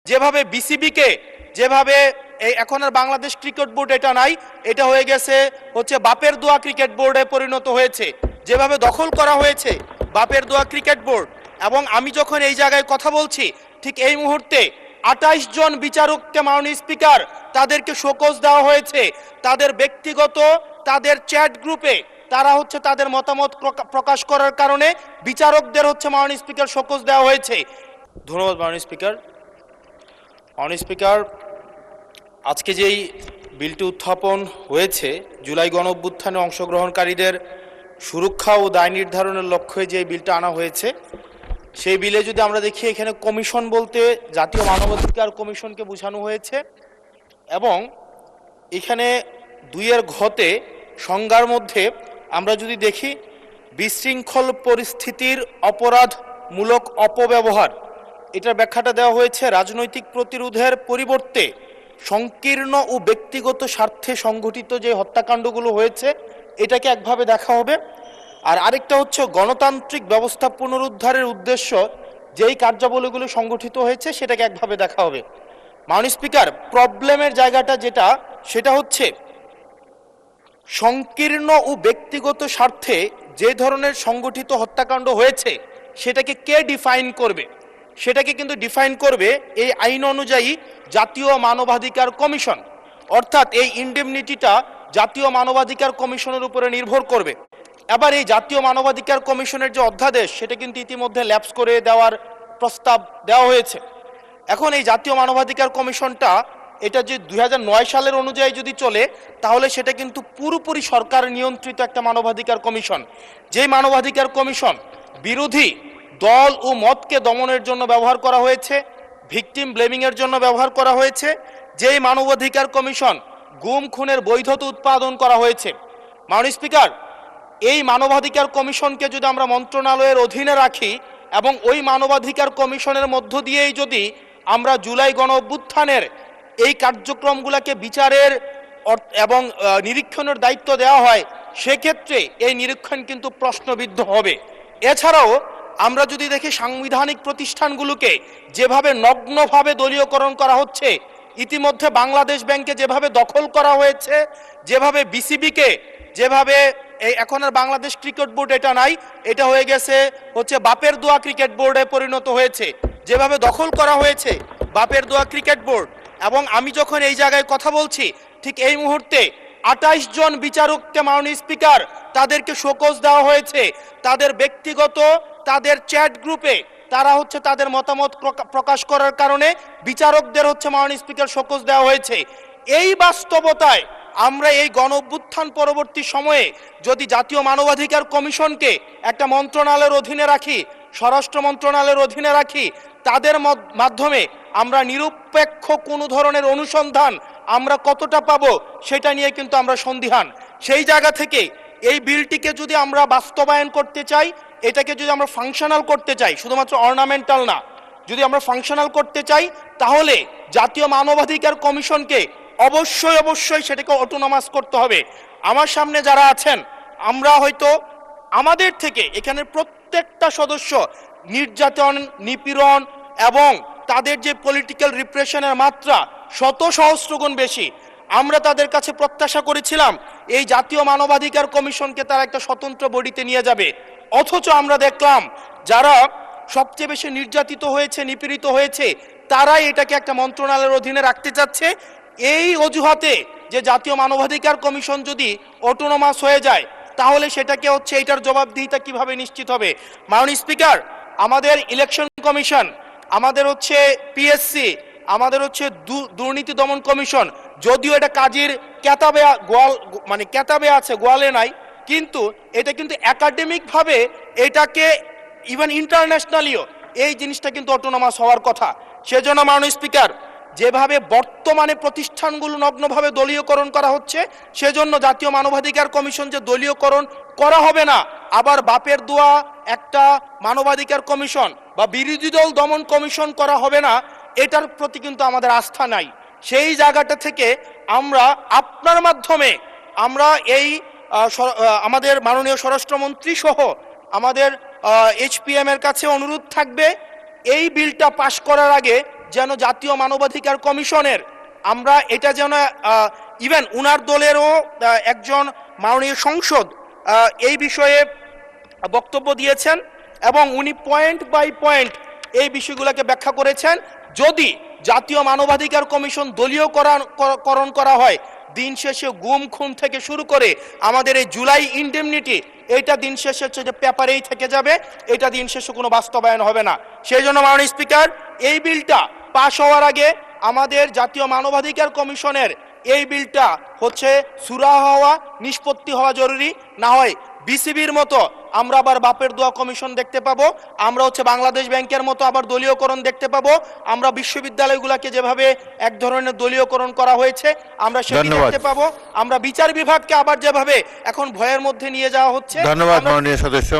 যেভাবে বিসিবিকে যেভাবে এখন আর বাংলাদেশ ক্রিকেট বোর্ড এটা নাই, এটা হয়ে গেছে হচ্ছে বাপের দোয়া ক্রিকেট বোর্ডে পরিণত হয়েছে, যেভাবে দখল করা হয়েছে বাপের দোয়া ক্রিকেট বোর্ড। এবং আমি যখন এই জায়গায় কথা বলছি ঠিক এই মুহূর্তে 28 জন বিচারককে মাননীয় স্পিকার তাদেরকে শোকজ দেওয়া হয়েছে তাদের ব্যক্তিগত তাদের চ্যাট গ্রুপে তারা হচ্ছে তাদের মতামত প্রকাশ করার কারণে বিচারকদের হচ্ছে মাননীয় স্পিকার শোকজ দেওয়া হয়েছে। ধন্যবাদ মাননীয় স্পিকার। মাননীয় স্পিকার, আজকে যেই বিলটি উত্থাপন হয়েছে জুলাই গণঅভ্যুত্থানে অংশগ্রহণকারীদের সুরক্ষা ও দায় নির্ধারণের লক্ষ্যে যে বিলটা আনা হয়েছে, সেই বিলে যদি আমরা দেখি এখানে কমিশন বলতে জাতীয় মানবাধিকার কমিশনকে বোঝানো হয়েছে এবং এখানে 2-এর ঘতে সংজ্ঞার মধ্যে আমরা যদি দেখি বিশৃঙ্খল পরিস্থিতির অপরাধমূলক অপব্যবহার, এটার ব্যাখ্যাটা দেওয়া হয়েছে রাজনৈতিক প্রতিরোধের পরিবর্তে সংকীর্ণ ও ব্যক্তিগত স্বার্থে সংঘটিত যে হত্যাকাণ্ডগুলো হয়েছে এটাকে একভাবে দেখা হবে। আর আরেকটা হচ্ছে গণতান্ত্রিক ব্যবস্থা পুনরুদ্ধারের উদ্দেশ্য যেই কার্যাবলীগুলো সংগঠিত হয়েছে সেটাকে একভাবে দেখা হবে। মাননীয় স্পিকার, প্রবলেমের জায়গাটা যেটা সেটা হচ্ছে সংকীর্ণ ও ব্যক্তিগত স্বার্থে যে ধরনের সংগঠিত হত্যাকাণ্ড হয়েছে সেটাকে কে ডিফাইন করবে, সেটাকে কিন্তু ডিফাইন করবে এই আইন অনুযায়ী জাতীয় মানবাধিকার কমিশন। অর্থাৎ এই ইনডেমনিটিটা জাতীয় মানবাধিকার কমিশনের উপরে নির্ভর করবে। এবার এই জাতীয় মানবাধিকার কমিশনের যে অধ্যাদেশ সেটা কিন্তু ইতিমধ্যে ল্যাপস করে দেওয়ার প্রস্তাব দেওয়া হয়েছে। এখন এই জাতীয় মানবাধিকার কমিশনটা এটা যে 2009 সালের অনুযায়ী যদি চলে তাহলে সেটা কিন্তু পুরোপুরি সরকার নিয়ন্ত্রিত একটা মানবাধিকার কমিশন। যেই মানবাধিকার কমিশন বিরোধী দল ও মতকে দমনের জন্য ব্যবহার করা হয়েছে, ভিকটিম ব্লেমিংয়ের জন্য ব্যবহার করা হয়েছে, যেই মানবাধিকার কমিশন গুম খুনের বৈধতা উৎপাদন করা হয়েছে। মাননীয় স্পিকার, এই মানবাধিকার কমিশনকে যদি আমরা মন্ত্রণালয়ের অধীনে রাখি এবং ওই মানবাধিকার কমিশনের মধ্য দিয়েই যদি আমরা জুলাই গণ অভ্যুত্থানের এই কার্যক্রমগুলোকে বিচারের এবং নিরীক্ষণের দায়িত্ব দেওয়া হয়, সেক্ষেত্রে এই নিরীক্ষণ কিন্তু প্রশ্নবিদ্ধ হবে। এছাড়াও আমরা যদি দেখি সাংবিধানিক প্রতিষ্ঠানগুলোকে যেভাবে নগ্নভাবে দলীয়করণ করা হচ্ছে, ইতিমধ্যে বাংলাদেশ ব্যাংকে যেভাবে দখল করা হয়েছে, যেভাবে বিসিবিকে যেভাবে এখন আর বাংলাদেশ ক্রিকেট বোর্ড এটা নাই, এটা হয়ে গেছে হচ্ছে বাপের দোয়া ক্রিকেট বোর্ডে পরিণত হয়েছে, যেভাবে দখল করা হয়েছে বাপের দোয়া ক্রিকেট বোর্ড। এবং আমি যখন এই জায়গায় কথা বলছি ঠিক এই মুহূর্তে 28 জন বিচারককে মাননীয় স্পিকার তাদেরকে শোকজ দেওয়া হয়েছে তাদের ব্যক্তিগত তাদের চ্যাট গ্রুপে তারা হচ্ছে তাদের মতামত প্রকাশ করার কারণে বিচারকদের হচ্ছে মাননীয় স্পিকার শোকজ দেওয়া হয়েছে। এই বাস্তবতায় আমরা এই গণ অভ্যুত্থান পরবর্তী সময়ে যদি জাতীয় মানবাধিকার কমিশনকে একটা মন্ত্রণালয়ের অধীনে রাখি, স্বরাষ্ট্র মন্ত্রণালয়ের অধীনে রাখি, তাদের মাধ্যমে আমরা নিরপেক্ষ কোনো ধরনের অনুসন্ধান আমরা কতটা পাবো সেটা নিয়ে কিন্তু আমরা সন্দিহান। সেই জায়গা থেকে এই বিলটিকে যদি আমরা বাস্তবায়ন করতে চাই, এটাকে যদি আমরা ফাংশনাল করতে চাই, শুধুমাত্র অর্নামেন্টাল না, যদি আমরা ফাংশনাল করতে চাই তাহলে জাতীয় মানবাধিকার কমিশনকে অবশ্যই সেটাকে অটোনমাস করতে হবে। আমার সামনে যারা আছেন আমরা হয়তো আমাদের থেকে এখানে প্রত্যেকটা সদস্য নির্যাতন, নিপীড়ন এবং তাদের যে পলিটিক্যাল রিপ্রেশনের মাত্রা শত সহস্রগুণ বেশি। আমরা তাদের কাছে প্রত্যাশা করেছিলাম এই জাতীয় মানবাধিকার কমিশনকে তারা একটা স্বতন্ত্র বডিতে নিয়ে যাবে, অথচ আমরা দেখলাম যারা সবচেয়ে বেশি নির্যাতিত হয়েছে, নিপীড়িত হয়েছে, তারাই এটাকে একটা মন্ত্রণালয়ের অধীনে রাখতে চাচ্ছে। এই অজুহাতে যে জাতীয় মানবাধিকার কমিশন যদি অটোনমাস হয়ে যায় তাহলে সেটাকে হচ্ছে এটার জবাবদিহিতা কিভাবে নিশ্চিত হবে? মাননীয় স্পিকার, আমাদের ইলেকশন কমিশন, আমাদের হচ্ছে পিএসসি, আমাদের হচ্ছে দুর্নীতি দমন কমিশন, যদিও এটা কাজীর কেতাবে কেতাবে আছে, গোয়ালে নাই, কিন্তু এটা কিন্তু একাডেমিকভাবে এটাকে ইভেন ইন্টারন্যাশনালিও এই জিনিসটা কিন্তু অটোনমাস হওয়ার কথা। সেজন্য মাননীয় স্পিকার, যেভাবে বর্তমানে প্রতিষ্ঠানগুলো নগ্নভাবে দলীয়করণ করা হচ্ছে, সেজন্য জাতীয় মানবাধিকার কমিশন যে দলীয়করণ করা হবে না, আবার বাপের দোয়া একটা মানবাধিকার কমিশন বা বিরোধী দল দমন কমিশন করা হবে না, এটার প্রতি কিন্তু আমাদের আস্থা নাই। সেই জায়গাটা থেকে আমরা আপনার মাধ্যমে আমরা এই আমাদের মাননীয় স্বরাষ্ট্রমন্ত্রী সহ আমাদের এইচপিএম এর কাছে অনুরোধ থাকবে এই বিলটা পাশ করার আগে যেন জাতীয় মানবাধিকার কমিশনের আমরা এটা যেন ইভেন উনার দলেরও একজন মাননীয় সংসদ এই বিষয়ে বক্তব্য দিয়েছেন এবং উনি পয়েন্ট বাই পয়েন্ট এই বিষয়গুলোকে ব্যাখ্যা করেছেন। যদি জাতীয় মানবাধিকার কমিশন দলীয়করণ করা হয়, দিন শেষে গুম খুন থেকে শুরু করে আমাদের এই জুলাই ইনডেমনিটি, এটা দিন শেষে হচ্ছে যে পেপারেই থেকে যাবে, এটা দিন শেষে কোনো বাস্তবায়ন হবে না। সেই জন্য মাননীয় স্পিকার, এই বিলটা পাশ হওয়ার আগে আমাদের জাতীয় মানবাধিকার কমিশনের এই বিলটা হচ্ছে সুরাহা হওয়া, নিষ্পত্তি হওয়া জরুরি। না হয় বিসিবির মতো আমরা আবার বাপের দোয়া কমিশন দেখতে পাবো, আমরা হচ্ছে বাংলাদেশ ব্যাংকের মতো আবার দলীয়করণ দেখতে পাবো, আমরা বিশ্ববিদ্যালয়গুলোকে যেভাবে এক ধরনের দলীয়করণ করা হয়েছে আমরা সেটি দেখতে পাবো, আমরা বিচার বিভাগকে আবার যেভাবে এখন ভয়ের মধ্যে নিয়ে যাওয়া হচ্ছে। ধন্যবাদ মাননীয় সদস্য।